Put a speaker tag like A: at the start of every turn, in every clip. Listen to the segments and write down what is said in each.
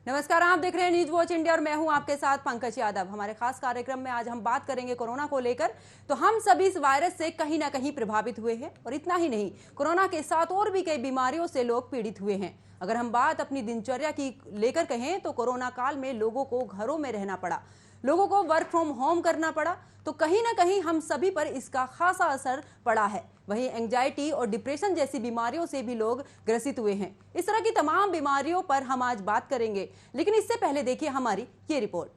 A: नमस्कार, आप देख रहे हैं न्यूज वॉच इंडिया और मैं हूं आपके साथ पंकज यादव। हमारे खास कार्यक्रम में आज हम बात करेंगे कोरोना को लेकर। तो हम सभी इस वायरस से कहीं ना कहीं प्रभावित हुए हैं और इतना ही नहीं, कोरोना के साथ और भी कई बीमारियों से लोग पीड़ित हुए हैं। अगर हम बात अपनी दिनचर्या की लेकर कहें तो कोरोना काल में लोगों को घरों में रहना पड़ा, लोगों को वर्क फ्रॉम होम करना पड़ा, तो कहीं ना कहीं हम सभी पर इसका खासा असर पड़ा है। वहीं एंजाइटी और डिप्रेशन जैसी बीमारियों से भी लोग ग्रसित हुए हैं। इस तरह की तमाम बीमारियों पर हम आज बात करेंगे, लेकिन इससे पहले देखिए हमारी ये रिपोर्ट।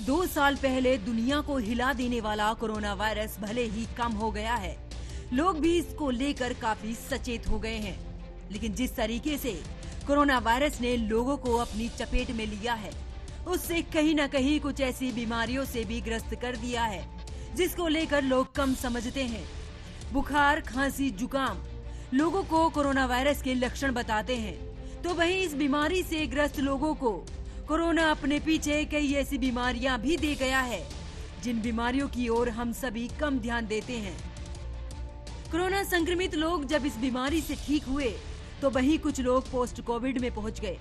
B: दो साल पहले दुनिया को हिला देने वाला कोरोना वायरस भले ही कम हो गया है, लोग भी इसको लेकर काफी सचेत हो गए हैं, लेकिन जिस तरीके से कोरोना वायरस ने लोगों को अपनी चपेट में लिया है, उससे कहीं न कहीं कुछ ऐसी बीमारियों से भी ग्रस्त कर दिया है जिसको लेकर लोग कम समझते हैं। बुखार, खांसी, जुकाम लोगों को कोरोना वायरस के लक्षण बताते हैं, तो वहीं इस बीमारी से ग्रस्त लोगों को कोरोना अपने पीछे कई ऐसी बीमारियां भी दे गया है जिन बीमारियों की ओर हम सभी कम ध्यान देते हैं। कोरोना संक्रमित लोग जब इस बीमारी से ठीक हुए तो वहीं कुछ लोग पोस्ट कोविड में पहुंच गए।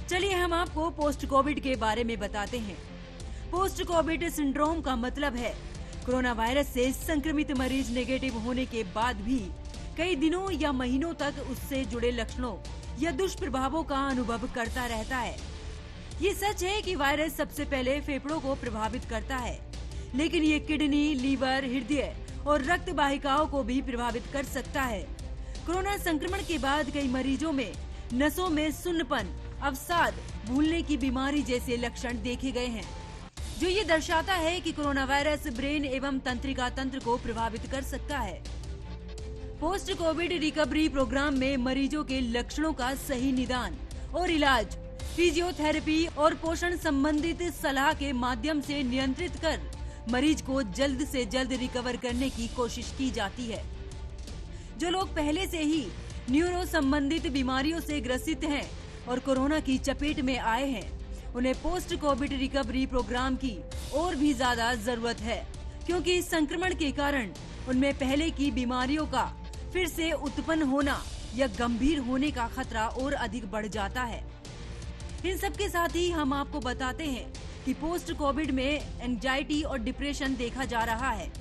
B: चलिए हम आपको पोस्ट कोविड के बारे में बताते हैं। पोस्ट कोविड सिंड्रोम का मतलब है कोरोना वायरस से संक्रमित मरीज नेगेटिव होने के बाद भी कई दिनों या महीनों तक उससे जुड़े लक्षणों या दुष्प्रभावों का अनुभव करता रहता है। ये सच है कि वायरस सबसे पहले फेफड़ों को प्रभावित करता है, लेकिन ये किडनी, लीवर, हृदय और रक्त वाहिकाओं को भी प्रभावित कर सकता है। कोरोना संक्रमण के बाद कई मरीजों में नसों में सुन्नपन, अवसाद, भूलने की बीमारी जैसे लक्षण देखे गए हैं, जो ये दर्शाता है कि कोरोना वायरस ब्रेन एवं तंत्रिका तंत्र को प्रभावित कर सकता है। पोस्ट कोविड रिकवरी प्रोग्राम में मरीजों के लक्षणों का सही निदान और इलाज फिजियोथेरेपी और पोषण संबंधित सलाह के माध्यम से नियंत्रित कर मरीज को जल्द से जल्द रिकवर करने की कोशिश की जाती है। जो लोग पहले से ही न्यूरो संबंधित बीमारियों से ग्रसित हैं और कोरोना की चपेट में आए हैं, उन्हें पोस्ट कोविड रिकवरी प्रोग्राम की और भी ज्यादा जरूरत है, क्योंकि इस संक्रमण के कारण उनमें पहले की बीमारियों का फिर से उत्पन्न होना या गंभीर होने का खतरा और अधिक बढ़ जाता है। इन सब के साथ ही हम आपको बताते हैं कि पोस्ट कोविड में एंजाइटी और डिप्रेशन देखा जा रहा है।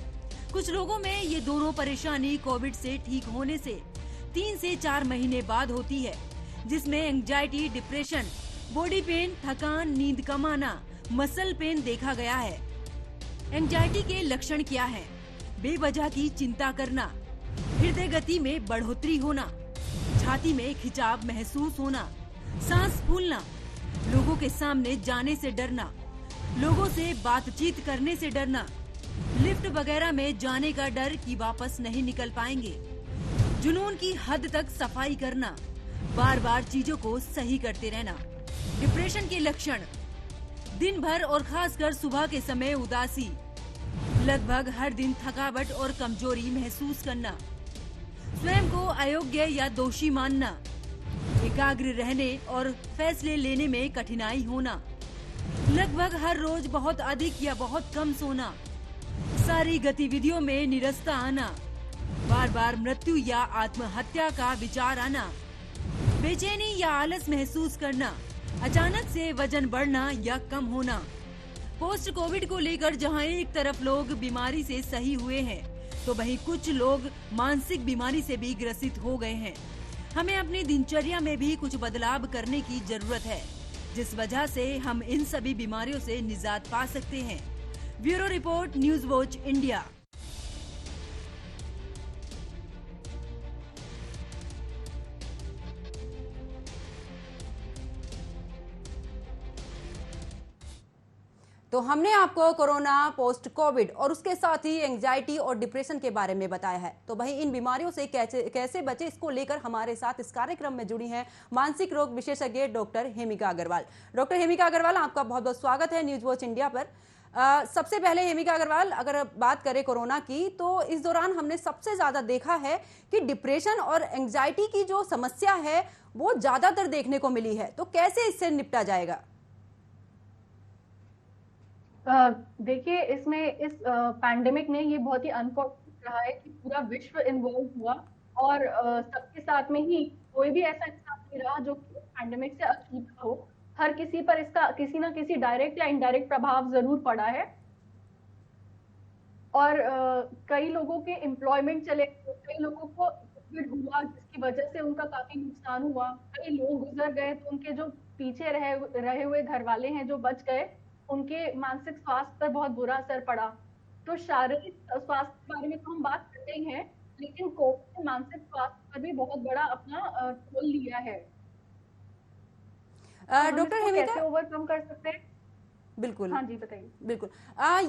B: कुछ लोगों में ये दोनों परेशानी कोविड से ठीक होने से 3 से 4 महीने बाद होती है, जिसमें एंजाइटी, डिप्रेशन, बॉडी पेन, थकान, नींद कम आना, मसल पेन देखा गया है। एंजाइटी के लक्षण क्या हैं? बेवजह की चिंता करना, हृदय गति में बढ़ोतरी होना, छाती में खिंचाव महसूस होना, सांस फूलना, लोगों के सामने जाने से डरना, लोगों से बातचीत करने से डरना, लिफ्ट वगैरह में जाने का डर कि वापस नहीं निकल पाएंगे, जुनून की हद तक सफाई करना, बार बार चीजों को सही करते रहना। डिप्रेशन के लक्षण: दिन भर और खासकर सुबह के समय उदासी, लगभग हर दिन थकावट और कमजोरी महसूस करना, स्वयं को अयोग्य या दोषी मानना, एकाग्र रहने और फैसले लेने में कठिनाई होना, लगभग हर रोज बहुत अधिक या बहुत कम सोना, सारी गतिविधियों में निरस्ता आना, बार बार मृत्यु या आत्महत्या का विचार आना, बेचैनी या आलस महसूस करना, अचानक से वजन बढ़ना या कम होना। पोस्ट कोविड को लेकर जहां एक तरफ लोग बीमारी से सही हुए हैं, तो वहीं कुछ लोग मानसिक बीमारी से भी ग्रसित हो गए हैं। हमें अपनी दिनचर्या में भी कुछ बदलाव करने की जरूरत है, जिस वजह से हम इन सभी बीमारियों से निजात पा सकते हैं। Bureau report, news watch India.
A: तो हमने आपको कोरोना, पोस्ट कोविड और उसके साथ ही एंजाइटी और डिप्रेशन के बारे में बताया है। तो वहीं इन बीमारियों से कैसे बचे, इसको लेकर हमारे साथ इस कार्यक्रम में जुड़ी हैं मानसिक रोग विशेषज्ञ डॉक्टर हेमिका अग्रवाल। डॉक्टर हेमिका अग्रवाल, आपका बहुत बहुत स्वागत है न्यूज वॉच इंडिया पर। सबसे पहले हेमिका अग्रवाल, अगर बात करें कोरोना की, तो इस दौरान हमने सबसे ज्यादा देखा है कि डिप्रेशन और एंजाइटी की जो समस्या है वो ज्यादातर देखने को मिली है। तो कैसे इससे निपटा जाएगा?
C: देखिए, इसमें इस पैंडेमिक ने ये बहुत ही अनफॉर्चुनेट रहा है कि पूरा विश्व इन्वॉल्व हुआ और सबके साथ में ही कोई भी ऐसा इंसान नहीं रहा जो कि पैंडेमिक से अछूता हो। हर किसी पर इसका किसी ना किसी डायरेक्ट या इनडायरेक्ट प्रभाव जरूर पड़ा है। और कई लोगों के एम्प्लॉयमेंट चले गए, कई लोगों को कोविड हुआ जिसकी वजह से उनका काफी नुकसान हुआ, कई लोग गुजर गए तो उनके जो पीछे रहे हुए घर वाले हैं जो बच गए, उनके मानसिक स्वास्थ्य पर बहुत बुरा असर पड़ा। तो शारीरिक स्वास्थ्य के बारे में तो हम बात करते ही हैं, लेकिन कोविड ने मानसिक स्वास्थ्य पर भी बहुत बड़ा अपना रोल लिया है। तो हम
A: डॉक्टर
C: इसको
A: हिमिका,
C: कैसे ओवरकम कर सकते हैं?
A: बिल्कुल
C: हाँ जी, बताइए।
A: बिल्कुल।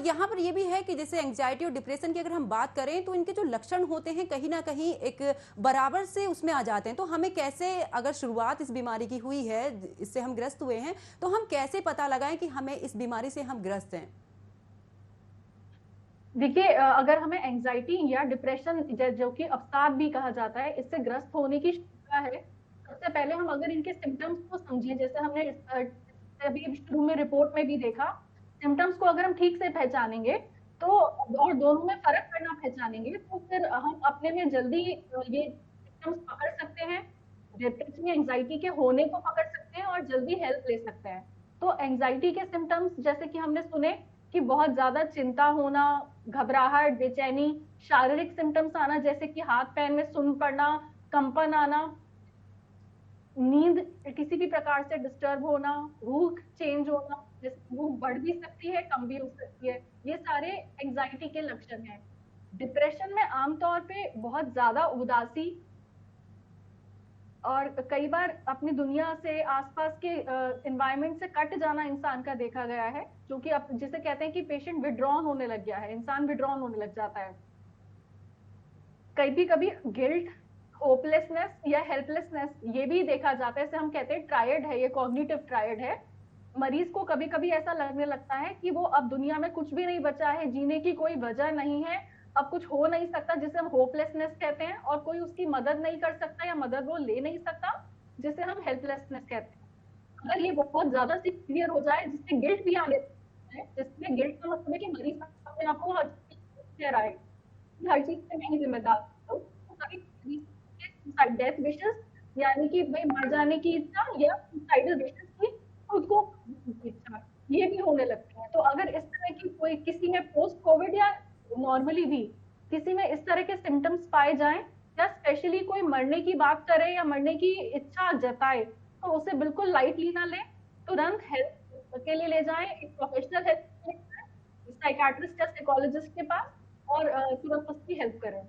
A: यहाँ पर ये भी है कि जैसे एंग्जाइटी और डिप्रेशन की अगर हम बात करें तो इनके जो लक्षण होते हैं कहीं ना कहीं एक बराबर से उसमें आ जाते हैं। तो हमें कैसे, अगर शुरुआत इस बीमारी की हुई है, इससे हम ग्रस्त हुए हैं, तो हम कैसे पता लगाएं कि हमें इस बीमारी से हम ग्रस्त हैं?
C: देखिए, अगर हमें एंजाइटी या डिप्रेशन जो कि अवसाद भी कहा जाता है, इससे ग्रस्त होने की शंका है, सबसे पहले हम अगर इनके सिम्टम्स को समझें, जैसे हमने अभी शुरू में रिपोर्ट में भी देखा, सिम्टम्स को अगर हम ठीक से पहचानेंगे तो और दोनों में फर्क करना पहचानेंगे तो फिर हम अपने में जल्दी ये सिम्टम्स पकड़ सकते हैं, डिप्रेशन या एंजाइटी के होने को पकड़ सकते हैं और जल्दी हेल्प ले सकते हैं। तो एंजाइटी के सिम्टम्स जैसे कि हमने सुने कि बहुत ज्यादा चिंता होना, घबराहट, बेचैनी, शारीरिक सिम्टम्स आना जैसे कि हाथ पैर में सुन्न पड़ना, कंपन आना, नींद किसी भी प्रकार से डिस्टर्ब होना, भूख चेंज होना, जैसे भूख बढ़ भी सकती है, कम भी हो सकती है, ये सारे एंजाइटी के लक्षण हैं। डिप्रेशन में आमतौर पे बहुत ज्यादा उदासी और कई बार अपनी दुनिया से, आसपास के एनवायरनमेंट से कट जाना इंसान का देखा गया है, जो कि अब जिसे कहते हैं कि पेशेंट विड्रॉन होने लग गया है, इंसान विड्रॉन होने लग जाता है। कभी कभी गिल्ट, होपलेसनेस या हेल्पलेसनेस ये भी देखा जाता है, इसे हम कहते हैं ट्रायड है, ये कॉग्निटिव ट्रायड है। मरीज को कभी कभी ऐसा लगने लगता है कि वो अब दुनिया में कुछ भी नहीं बचा है, जीने की कोई वजह नहीं है, अब कुछ हो नहीं सकता, जिसे हम होपलेसनेस कहते हैं, और कोई उसकी मदद नहीं कर सकता या मदद वो ले नहीं सकता, जिसे हम हेल्पलेसनेस कहते हैं। अगर ये बहुत ज्यादा सीवियर हो जाए जिससे गिल्ट भी आने लगता है, जिसमें गिल्ट का मतलब है कि मरीज अपने आप को हर चीज कह रहा है, हर चीज से मैं ही जिम्मेदार हूँ, तो कभी सुसाइड डेथ विशेस, यानी कि भाई मर जाने की इच्छा, या सुसाइडल विशेस की खुद को की इच्छा, ये भी होने लगती है। तो अगर इस तरह की कोई किसी में पोस्ट कोविड या नॉर्मली भी किसी में इस तरह के सिम्टम्स पाए जाएं, या स्पेशली कोई मरने की बात करे या मरने की इच्छा जताए, तो उसे बिल्कुल लाइटली ना ले, तुरंत हेल्प के लिए ले जाएं, एक प्रोफेशनल हेल्प, साइकाट्रिस्ट या साइकोलॉजिस्ट के पास, और तुरंत उसकी हेल्प करें।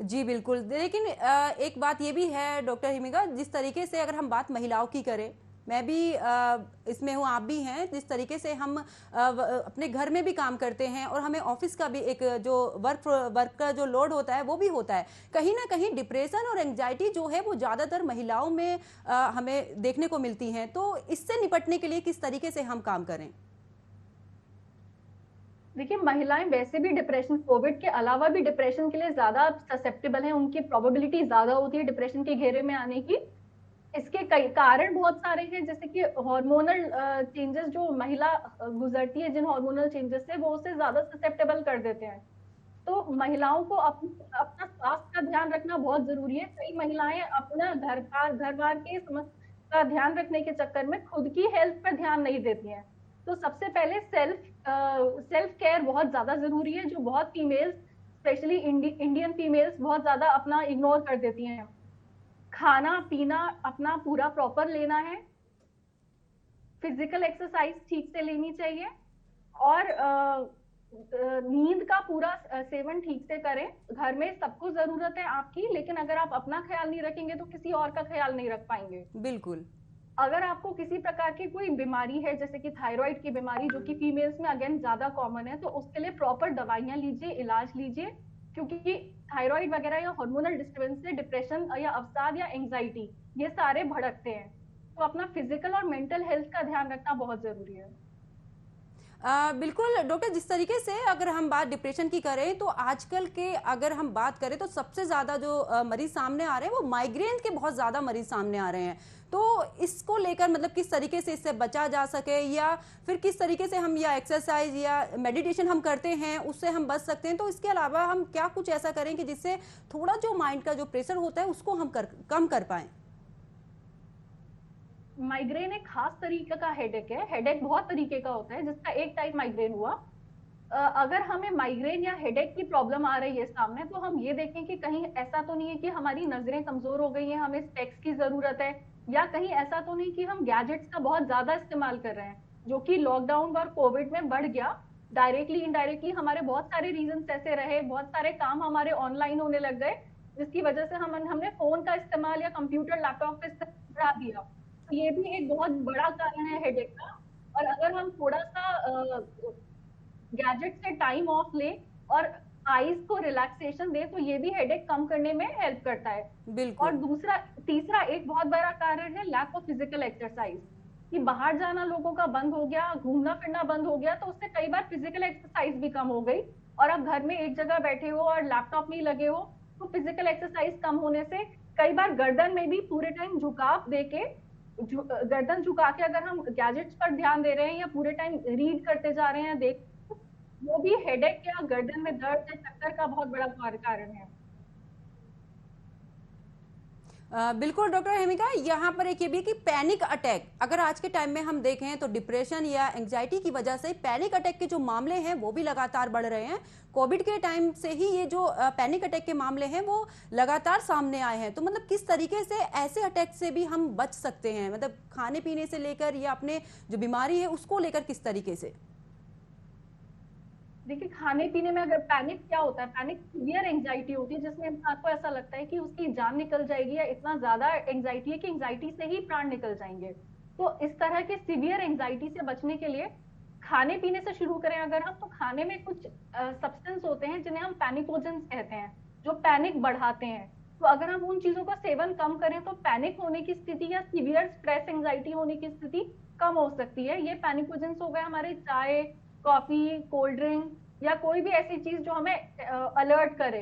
A: जी बिल्कुल। लेकिन एक बात ये भी है डॉक्टर हिमिका, जिस तरीके से अगर हम बात महिलाओं की करें, मैं भी इसमें हूँ, आप भी हैं, जिस तरीके से हम अपने घर में भी काम करते हैं और हमें ऑफिस का भी एक जो वर्क का जो लोड होता है वो भी होता है, कहीं ना कहीं डिप्रेशन और एंग्जाइटी जो है वो ज़्यादातर महिलाओं में हमें देखने को मिलती हैं। तो इससे निपटने के लिए किस तरीके से हम काम करें?
C: देखिए, महिलाएं वैसे भी डिप्रेशन, कोविड के अलावा भी डिप्रेशन के लिए ज्यादा ससेप्टेबल हैं, उनकी प्रोबेबिलिटी ज्यादा होती है डिप्रेशन के घेरे में आने की। इसके कई कारण बहुत सारे हैं, जैसे कि हार्मोनल चेंजेस, जो महिला गुजरती है जिन हार्मोनल चेंजेस से, वो उसे ज्यादा ससेप्टेबल कर देते हैं। तो महिलाओं को अपना स्वास्थ्य का ध्यान रखना बहुत जरूरी है। कई महिलाएं अपना घर बार के समस्या का ध्यान रखने के चक्कर में खुद की हेल्थ पर ध्यान नहीं देती हैं। तो सबसे पहले सेल्फ केयर बहुत ज्यादा जरूरी है, जो बहुत फीमेल्स, स्पेशली इंडियन फीमेल्स बहुत ज्यादा अपना इग्नोर कर देती हैं। खाना पीना अपना पूरा प्रॉपर लेना है, फिजिकल एक्सरसाइज ठीक से लेनी चाहिए, और नींद का पूरा सेवन ठीक से करें। घर में सबको जरूरत है आपकी, लेकिन अगर आप अपना ख्याल नहीं रखेंगे तो किसी और का ख्याल नहीं रख पाएंगे।
A: बिल्कुल।
C: अगर आपको किसी प्रकार की कोई बीमारी है, जैसे कि थायराइड की बीमारी, जो कि फीमेल्स में अगेन ज्यादा कॉमन है, तो उसके लिए प्रॉपर दवाइयां लीजिए, इलाज लीजिए, क्योंकि थायराइड वगैरह या हार्मोनल डिस्टर्बेंस से डिप्रेशन या अवसाद या एंजाइटी ये सारे भड़कते हैं। तो अपना फिजिकल और मेंटल हेल्थ का ध्यान रखना बहुत जरूरी है।
A: बिल्कुल डॉक्टर, जिस तरीके से अगर हम बात डिप्रेशन की करें तो आजकल के अगर हम बात करें तो सबसे ज़्यादा जो मरीज सामने आ रहे हैं वो माइग्रेन के बहुत ज़्यादा मरीज सामने आ रहे हैं। तो इसको लेकर मतलब किस तरीके से इससे बचा जा सके, या फिर किस तरीके से हम या एक्सरसाइज या मेडिटेशन हम करते हैं उससे हम बच सकते हैं। तो इसके अलावा हम क्या कुछ ऐसा करें कि जिससे थोड़ा जो माइंड का जो प्रेशर होता है उसको हम कम कर पाएं।
C: माइग्रेन एक खास तरीके का हेडेक है। हेडेक बहुत तरीके का होता है, जिसका एक टाइप माइग्रेन हुआ। अगर हमें माइग्रेन या हेडेक की प्रॉब्लम आ रही है सामने, तो हम ये देखें कि कहीं ऐसा तो नहीं है कि हमारी नजरें कमजोर हो गई हैं, हमें स्पेक्स की जरूरत है, या कहीं ऐसा तो नहीं कि हम गैजेट्स का बहुत ज्यादा इस्तेमाल कर रहे हैं, जो कि लॉकडाउन और कोविड में बढ़ गया। डायरेक्टली इनडायरेक्टली हमारे बहुत सारे रीजन ऐसे रहे, बहुत सारे काम हमारे ऑनलाइन होने लग गए, जिसकी वजह से हमने फोन का इस्तेमाल या कंप्यूटर लैपटॉप का इस्तेमाल बढ़ा दिया। तो ये भी एक बहुत बड़ा कारण है हेडेक का। और अगर हम थोड़ा सा गैजेट से टाइम ऑफ ले और आईज को रिलैक्सेशन दे, तो ये भी हेडेक कम करने में हेल्प करता है। और
A: बिल्कुल।
C: तीसरा एक बहुत बड़ा कारण है लैक ऑफ फिजिकल एक्सरसाइज, कि बाहर जाना लोगों का बंद हो गया, घूमना फिरना बंद हो गया, तो उससे कई बार फिजिकल एक्सरसाइज भी कम हो गई। और आप घर में एक जगह बैठे हो और लैपटॉप में ही लगे हो, तो फिजिकल एक्सरसाइज कम होने से कई बार गर्दन में भी पूरे टाइम झुकाव देके, गर्दन झुका के अगर हम गैजेट्स पर ध्यान दे रहे हैं या पूरे टाइम रीड करते जा रहे हैं, देख, वो भी हेडेक या गर्दन में दर्द या चक्कर का बहुत बड़ा कारण है।
A: बिल्कुल डॉक्टर हेमिका, यहाँ पर एक ये भी कि पैनिक अटैक अगर आज के टाइम में हम देखें तो डिप्रेशन या एंजाइटी की वजह से पैनिक अटैक के जो मामले हैं वो भी लगातार बढ़ रहे हैं। कोविड के टाइम से ही ये जो पैनिक अटैक के मामले हैं वो लगातार सामने आए हैं। तो मतलब किस तरीके से ऐसे अटैक से भी हम बच सकते हैं, मतलब खाने पीने से लेकर या अपने जो बीमारी है उसको लेकर किस तरीके से?
C: देखिए, खाने पीने में अगर पैनिक क्या होता है, पैनिक सीवियर एंजाइटी होती है, जिसमें इंसान को ऐसा लगता है कि उसकी जान निकल जाएगी, या इतना ज्यादा एंजाइटी है कि एंजाइटी से ही प्राण निकल जाएंगे। तो इस तरह के सीवियर एंजाइटी से बचने के लिए खाने पीने से शुरू करें अगर हम, तो खाने में कुछ सब्सटेंस होते हैं जिन्हें हम पैनिकोजेंस कहते हैं, जो पैनिक बढ़ाते हैं। तो अगर हम उन चीजों का सेवन कम करें तो पैनिक होने की स्थिति या सीवियर स्ट्रेस एंजाइटी होने की स्थिति कम हो सकती है। ये पैनिकोजेंस हो गए हमारे चाय, कॉफी, कोल्ड ड्रिंक, या कोई भी ऐसी चीज जो हमें अलर्ट करे।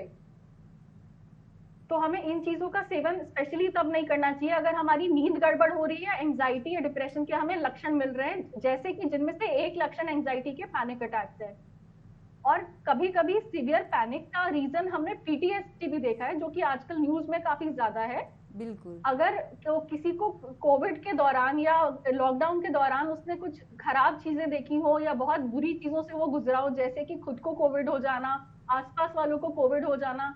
C: तो हमें इन चीजों का सेवन स्पेशली तब नहीं करना चाहिए अगर हमारी नींद गड़बड़ हो रही है, एंजाइटी या डिप्रेशन के हमें लक्षण मिल रहे हैं, जैसे कि जिनमें से एक लक्षण एंजाइटी के पैनिक अटैक्स है। और कभी कभी सीवियर पैनिक का रीजन हमने पीटीएसडी भी देखा है, जो कि आजकल न्यूज में काफी ज्यादा है।
A: बिल्कुल।
C: अगर तो किसी को कोविड के दौरान या लॉकडाउन के दौरान उसने कुछ खराब चीजें देखी हो या बहुत बुरी चीजों से वो गुजरा हो, जैसे कि खुद को कोविड हो जाना, आसपास वालों को कोविड हो जाना,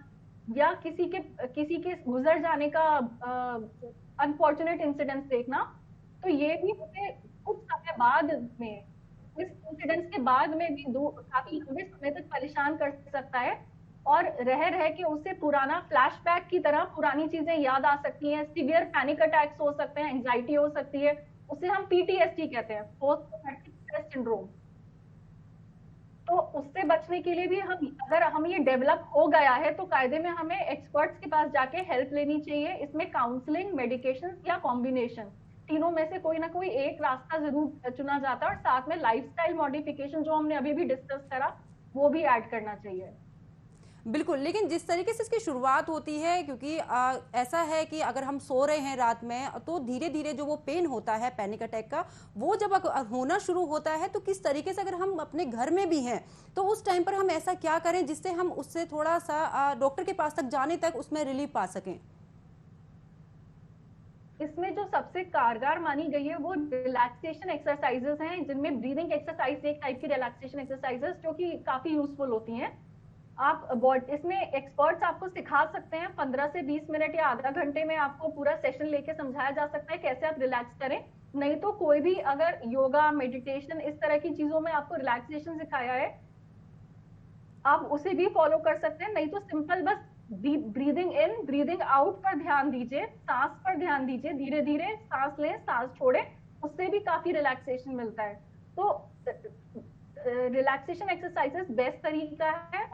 C: या किसी के गुजर जाने का अनफॉर्चुनेट इंसिडेंट्स देखना, तो ये भी हमें कुछ समय बाद में, इस इंसिडेंट्स के बाद में भी काफी लंबे समय तक परेशान कर सकता है। और रह रह के उससे पुराना फ्लैशबैक की तरह पुरानी चीजें याद आ सकती हैं, सीवियर पैनिक अटैक्स हो सकते हैं, एंजाइटी हो सकती है, उसे हम पीटीएसडी कहते हैं, पोस्ट ट्रॉमेटिक स्ट्रेस सिंड्रोम। तो उससे बचने के लिए भी अगर हम ये डेवलप हो गया है, तो कायदे में हमें एक्सपर्ट्स के पास जाके हेल्प लेनी चाहिए। इसमें काउंसलिंग, मेडिकेशन या कॉम्बिनेशन, तीनों में से कोई ना कोई एक रास्ता जरूर चुना जाता है, और साथ में लाइफस्टाइल मॉडिफिकेशन जो हमने अभी भी डिस्कस करा, वो भी ऐड करना चाहिए।
A: बिल्कुल, लेकिन जिस तरीके से इसकी शुरुआत होती है, क्योंकि ऐसा है कि अगर हम सो रहे हैं रात में तो धीरे धीरे जो वो पेन होता है पैनिक अटैक का, वो जब होना शुरू होता है तो किस तरीके से अगर हम अपने घर में भी हैं तो उस टाइम पर हम ऐसा क्या करें जिससे हम उससे थोड़ा सा डॉक्टर के पास तक जाने तक उसमें रिलीफ पा सकें?
C: इसमें जो सबसे कारगर मानी गई है वो रिलैक्सेशन एक्सरसाइजेस हैं, जिनमें ब्रीदिंग एक्सरसाइज एक टाइप की रिलैक्सेशन एक्सरसाइजेस जो कि काफी यूजफुल होती हैं। इसमें एक्सपर्ट्स आपको सिखा सकते हैं, 15 से 20 मिनट या आधा घंटे में आपको पूरा सेशन लेके समझाया जा सकता है कैसे आप रिलैक्स करें। नहीं तो कोई भी अगर योगा, मेडिटेशन, इस तरह की चीजों में आपको रिलैक्सेशन सिखाया है, आप उसे भी फॉलो कर सकते हैं। नहीं तो सिंपल बस ब्रीदिंग इन, ब्रीदिंग आउट पर ध्यान दीजिए, सांस पर ध्यान दीजिए, धीरे धीरे सांस लें, सांस छोड़ें, उससे भी काफी रिलैक्सेशन मिलता है। तो रिलैक्सेशन एक्सरसाइजेस बेस्ट तरीका है।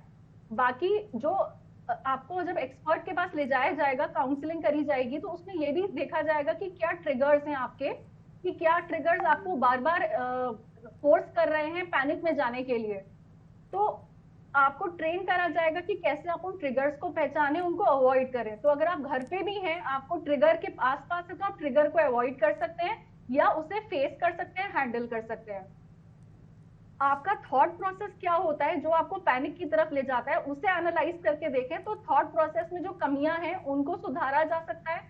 C: बाकी जो आपको जब एक्सपर्ट के पास ले जाया जाएगा, काउंसलिंग करी जाएगी, तो उसमें ये भी देखा जाएगा कि क्या ट्रिगर्स हैं आपके, कि क्या ट्रिगर्स आपको बार बार फोर्स कर रहे हैं पैनिक में जाने के लिए, तो आपको ट्रेन करा जाएगा कि कैसे आप उन ट्रिगर्स को पहचाने, उनको अवॉइड करें। तो अगर आप घर पे भी हैं, आपको ट्रिगर के आसपास है, तो आप ट्रिगर को अवॉइड कर सकते हैं या उसे फेस कर सकते हैं, हैंडल कर सकते हैं। आपका थॉट प्रोसेस क्या होता है जो आपको पैनिक की तरफ ले जाता है, उसे एनालाइज करके देखें तो थॉट प्रोसेस में जो कमियां हैं उनको सुधारा जा सकता है,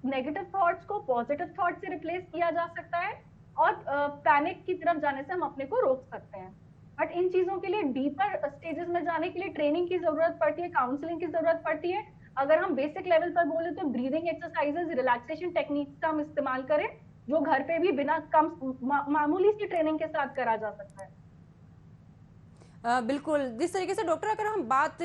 C: नेगेटिव थॉट्स को पॉजिटिव थॉट से रिप्लेस किया जा सकता है और पैनिक की तरफ जाने से हम अपने को रोक सकते हैं। बट इन चीजों के लिए डीपर स्टेजेस में जाने के लिए ट्रेनिंग की जरूरत पड़ती है, काउंसलिंग की जरूरत पड़ती है। अगर हम बेसिक लेवल पर बोले तो ब्रीदिंग एक्सरसाइजेस, रिलैक्सेशन टेक्निक्स का हम इस्तेमाल करें, जो घर पे भी बिना मामूली सी ट्रेनिंग के साथ करा जा सकता है।
A: बिल्कुल, जिस तरीके से डॉक्टर अगर हम बात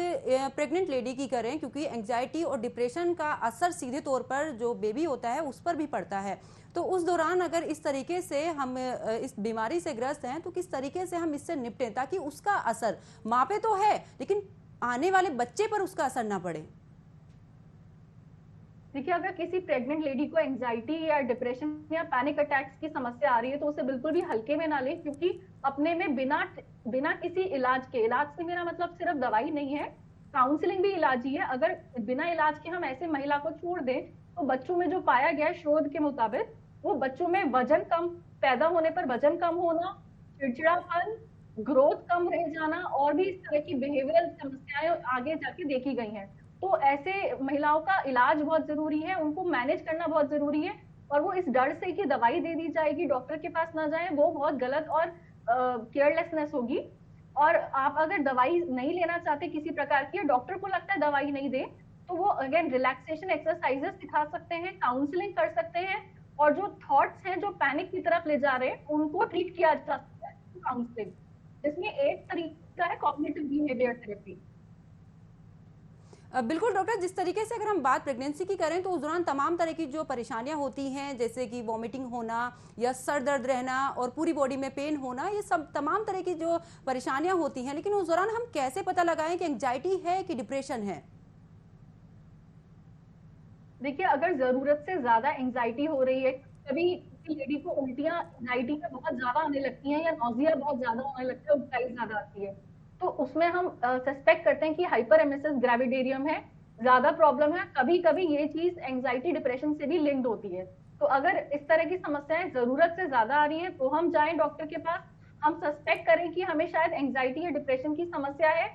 A: प्रेग्नेंट लेडी की करें, क्योंकि एंजाइटी और डिप्रेशन का असर सीधे तौर पर जो बेबी होता है उस पर भी पड़ता है, तो उस दौरान अगर इस तरीके से हम इस बीमारी से ग्रस्त हैं तो किस तरीके से हम इससे निपटें ताकि उसका असर माँ पे तो है लेकिन आने वाले बच्चे पर उसका असर ना पड़े।
C: देखिए, अगर किसी प्रेग्नेंट लेडी को एंजाइटी या डिप्रेशन या पैनिक अटैक्स की समस्या आ रही है तो उसे बिल्कुल भी हल्के में ना ले, क्योंकि अपने में बिना किसी इलाज के, इलाज से मेरा मतलब सिर्फ दवाई नहीं है, काउंसलिंग भी इलाज ही है। अगर बिना इलाज के हम ऐसे महिला को छोड़ दें तो बच्चों में जो पाया गया है शोध के मुताबिक, वो बच्चों में वजन कम, पैदा होने पर वजन कम होना, चिड़चिड़ापन, ग्रोथ कम रह जाना और भी इस तरह की बिहेवियरल समस्याएं आगे जाके देखी गई हैं। तो ऐसे महिलाओं का इलाज बहुत जरूरी है, उनको मैनेज करना बहुत जरूरी है, और वो इस डर से कि दवाई दे दी जाएगी, डॉक्टर के पास ना जाए, वो बहुत गलत और केयरलेसनेस होगी। और आप अगर दवाई नहीं लेना चाहते किसी प्रकार की, डॉक्टर को लगता है दवाई नहीं दे, तो वो अगेन रिलैक्सेशन एक्सरसाइजेस सिखा सकते हैं, काउंसलिंग कर सकते हैं, और जो थॉट्स हैं जो पैनिक की तरफ ले जा रहे हैं उनको ट्रीट किया जा सकता है काउंसलिंग, जिसमें एक तरीका है कॉग्निटिव बिहेवियर थेरेपी।
A: बिल्कुल डॉक्टर, जिस तरीके से अगर हम बात प्रेगनेंसी की करें तो उस दौरान तमाम तरह की जो परेशानियां होती हैं, जैसे कि वॉमिटिंग होना या सर दर्द रहना और पूरी बॉडी में पेन होना, ये सब तमाम तरह की जो परेशानियां होती हैं, लेकिन उस दौरान हम कैसे पता लगाएं कि एंजाइटी है कि डिप्रेशन है?
C: देखिए, अगर जरूरत से ज्यादा एंजाइटी हो रही है, कभी किसी लेडी को उल्टियां एंजाइटी में बहुत ज्यादा आने लगती हैं या नौजिया बहुत ज्यादा होने लगता है, उल्टाई ज्यादा आती है, तो उसमें हम सस्पेक्ट करते हैं कि हाइपर एमेसिस ग्रेविडेरियम है, ज्यादा प्रॉब्लम है। कभी कभी ये चीज एंजाइटी डिप्रेशन से भी लिंक्ड होती है। तो अगर इस तरह की समस्याएं जरूरत से ज्यादा आ रही हैं तो हम जाएं डॉक्टर के पास, हम सस्पेक्ट करें कि हमें शायद एंजाइटी या डिप्रेशन की समस्या है।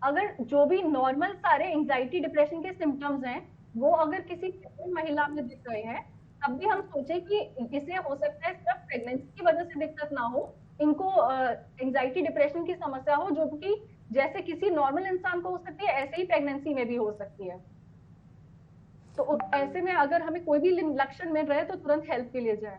C: अगर जो भी नॉर्मल सारे एंजाइटी डिप्रेशन के सिम्टम्स हैं वो अगर किसी महिला में दिख रहे हैं, तब भी हम सोचे कि इसे हो सकता है सिर्फ प्रेगनेंसी की वजह से दिक्कत ना हो, इनको एंजाइटी डिप्रेशन की समस्या हो, जो कि जैसे किसी नॉर्मल इंसान को हो सकती है ऐसे ही प्रेगनेंसी में भी हो सकती है। तो ऐसे में अगर हमें कोई भी लक्षण मिल रहे हैं तो तुरंत हेल्प के लिए जाएं।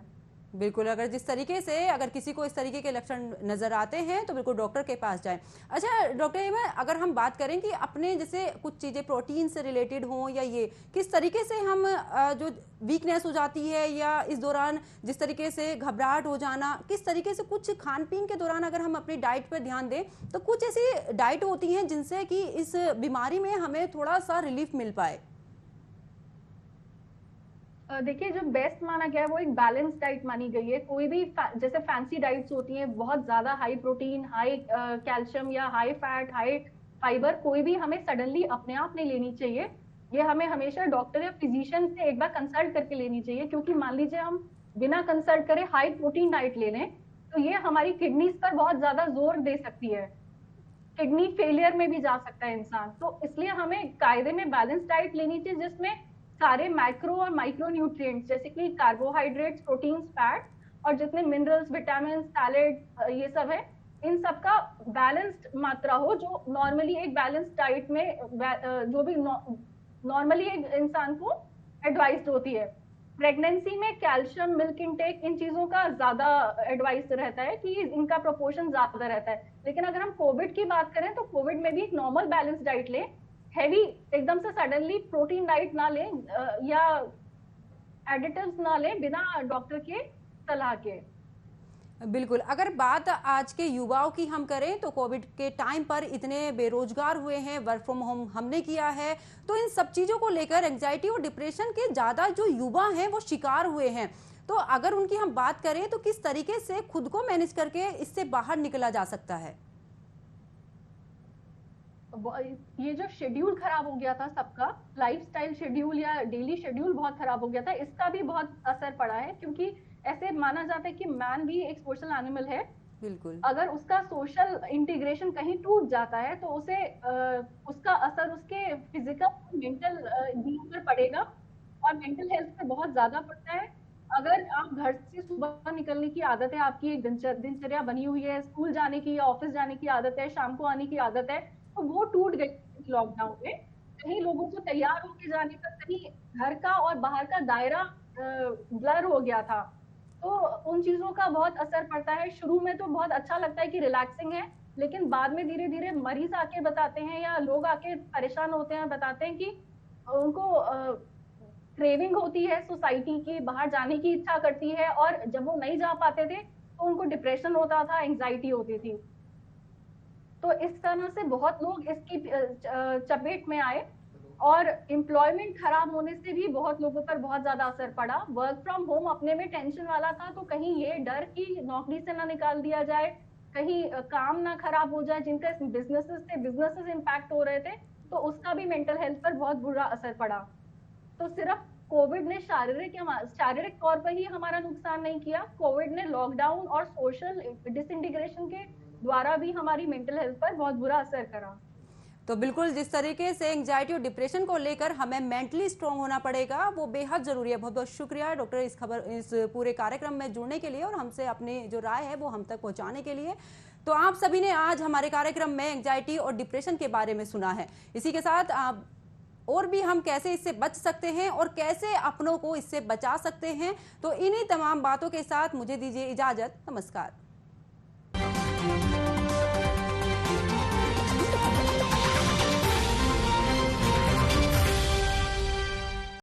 A: बिल्कुल, अगर जिस तरीके से अगर किसी को इस तरीके के लक्षण नजर आते हैं तो बिल्कुल डॉक्टर के पास जाएं। अच्छा डॉक्टर, ये अगर हम बात करें कि अपने जैसे कुछ चीज़ें प्रोटीन से रिलेटेड हों या ये किस तरीके से हम जो वीकनेस हो जाती है या इस दौरान जिस तरीके से घबराहट हो जाना, किस तरीके से कुछ खान पीन के दौरान अगर हम अपनी डाइट पर ध्यान दें तो कुछ ऐसी डाइट होती हैं जिनसे कि इस बीमारी में हमें थोड़ा सा रिलीफ मिल पाए?
C: देखिए, जो बेस्ट माना गया है वो एक बैलेंस डाइट मानी गई है। कोई भी जैसे फैंसी डाइट्स होती हैं, बहुत ज्यादा हाई प्रोटीन, हाई कैल्शियम या हाई फैट, हाई फाइबर, कोई भी हमें सडनली अपने आप नहीं लेनी चाहिए। ये हमें हमेशा डॉक्टर या फिजिशियन से एक बार कंसल्ट करके लेनी चाहिए, क्योंकि मान लीजिए हम बिना कंसल्ट करे हाई प्रोटीन डाइट ले लें तो ये हमारी किडनीज पर बहुत ज्यादा जोर दे सकती है, किडनी फेलियर में भी जा सकता है इंसान। तो इसलिए हमें कायदे में बैलेंस डाइट लेनी चाहिए, जिसमें सारे माइक्रो और माइक्रो न्यूट्रिएंट्स जैसे कि कार्बोहाइड्रेट्स, प्रोटीन्स, फैट और जितने मिनरल्स, विटामिन, सैलेड, ये सब है, इन सब का बैलेंस्ड मात्रा हो, जो नॉर्मली एक बैलेंस्ड डाइट में जो भी नॉर्मली एक इंसान को एडवाइस्ड होती है। प्रेगनेंसी में कैल्शियम, मिल्क इनटेक, इन चीजों का ज्यादा एडवाइस रहता है कि इनका प्रोपोर्शन ज्यादा रहता है। लेकिन अगर हम कोविड की बात करें तो कोविड में भी एक नॉर्मल बैलेंस डाइट लें, हैवी एकदम से सडनली प्रोटीन डाइट ना लें या एडिटिव्स ना लें बिना डॉक्टर के सलाह के।
A: बिल्कुल, अगर बात आज के युवाओं की हम करें तो कोविड के टाइम पर इतने बेरोजगार हुए हैं, वर्क फ्रॉम होम हमने किया है, तो इन सब चीज़ों को लेकर एंजाइटी और डिप्रेशन के ज़्यादा जो युवा हैं वो शिकार हुए हैं। तो अगर उनकी हम बात करें तो किस तरीके से खुद को मैनेज करके इससे बाहर निकला जा सकता है?
C: ये जो शेड्यूल खराब हो गया था सबका, लाइफस्टाइल शेड्यूल या डेली शेड्यूल बहुत खराब हो गया था, इसका भी बहुत असर पड़ा है। क्योंकि ऐसे माना जाता है कि मैन भी एक सोशल एनिमल है।
A: बिल्कुल।
C: अगर उसका सोशल इंटीग्रेशन कहीं टूट जाता है तो उसे उसका असर उसके फिजिकल मेंटल बीइंग पर पड़ेगा, और मेंटल हेल्थ पे बहुत ज्यादा पड़ता है। अगर आप घर से सुबह निकलने की आदत है, आपकी एक दिनचर्या बनी हुई है, स्कूल जाने की या ऑफिस जाने की आदत है, शाम को आने की आदत है, तो वो टूट गई लॉकडाउन में। कहीं लोगों को तैयार होके जाने पर कहीं घर का और बाहर का दायरा ब्लर हो गया था। तो उन चीजों का बहुत असर पड़ता है। शुरू में तो बहुत अच्छा लगता है कि रिलैक्सिंग है, लेकिन बाद में धीरे धीरे मरीज आके बताते हैं या लोग आके परेशान होते हैं, बताते हैं कि उनको क्रेविंग होती है सोसाइटी की, बाहर जाने की इच्छा करती है, और जब वो नहीं जा पाते थे तो उनको डिप्रेशन होता था, एंग्जाइटी होती थी। तो इस तरह से बहुत लोग इसकी चपेट में आए, और एम्प्लॉयमेंट खराब होने से भी बहुत लोगों पर बहुत ज्यादा असर पड़ा। वर्क फ्रॉम होम अपने में टेंशन वाला था, तो कहीं ये डर कि नौकरी से ना निकाल दिया जाए, कहीं काम ना खराब हो जाए, जिनका बिजनेसेस इम्पैक्ट हो रहे थे, तो उसका भी मेंटल हेल्थ पर बहुत बुरा असर पड़ा। तो सिर्फ कोविड ने शारीरिक तौर पर ही हमारा नुकसान नहीं किया, कोविड ने लॉकडाउन और सोशल डिसइंटीग्रेशन के द्वारा भी हमारी मेंटल हेल्थ पर बहुत बुरा असर करा।
A: तो बिल्कुल जिस तरीके से एंग्जाइटी और डिप्रेशन को लेकर हमें मेंटली स्ट्रांग होना पड़ेगा वो बेहद जरूरी है। बहुत बहुत शुक्रिया डॉक्टर इस पूरे कार्यक्रम में जुड़ने के लिए और हमसे अपनी जो राय है वो हम तक पहुंचाने के लिए। तो आप सभी ने आज हमारे कार्यक्रम में एंग्जाइटी और डिप्रेशन के बारे में सुना है। इसी के साथ और भी हम कैसे इससे बच सकते हैं और कैसे अपनों को इससे बचा सकते हैं, तो इन्हीं तमाम बातों के साथ मुझे दीजिए इजाजत। नमस्कार।